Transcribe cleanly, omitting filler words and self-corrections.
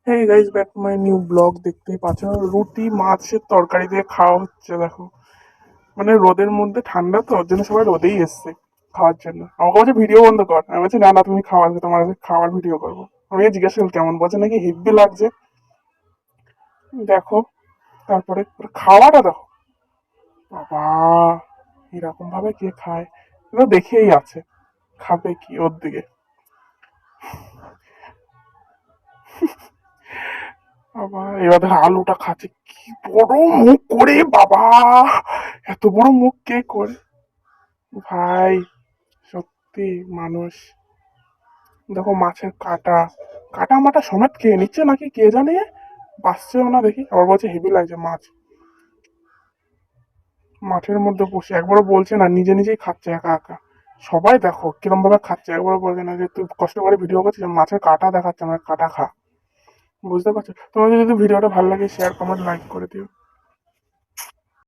Hey guys, back to my new blog. দেখতেই পাচ্ছ রুটি মাছের তরকারি দিয়ে খাওয়া হচ্ছে। দেখো, মানে রোদের মধ্যে ঠান্ডা তো, ওর জন্য সবাই রোদেই এসছে খাওয়ার জন্য। আমাকে বলছে ভিডিও বন্ধ কর, আমি বলছি না না, তুমি খাওয়া, তোমার কাছে খাওয়ার ভিডিও করবো। আমি জিজ্ঞেস করলাম কেমন, বলছে নাকি হেব্বি লাগছে। দেখো, তারপরে ওর খাওয়াটা দেখো, বাবা, এরকম ভাবে কে খায়? তো দেখেই আছে, খাবে কি ওর দিকে। বাবা, এবার দেখো আলুটা খাচ্ছে, কি বড় মুখ করে বাবা, এত বড় মুখ কে করে ভাই? সত্যি মানুষ। দেখো মাছের কাটা, কাটা মাটা সমেত খেয়ে নিচ্ছে নাকি কে জানে, বাঁচছেও না দেখি। আবার বলছে হেভি লাগছে মাছ, মাঠের মধ্যে বসে। একবারও বলছে না, নিজে নিজেই খাচ্ছে একা একা। সবাই দেখো কিরম ভাবে খাচ্ছে, একবারও বলছে না যে তুই কষ্ট করে ভিডিও করছিস, মাছের কাটা দেখাচ্ছে, আমার কাটা খা। বুঝতে পারছো? তোমাদের যদি ভিডিওটা ভালো লাগে, শেয়ার কমেন্ট লাইক করে দিও।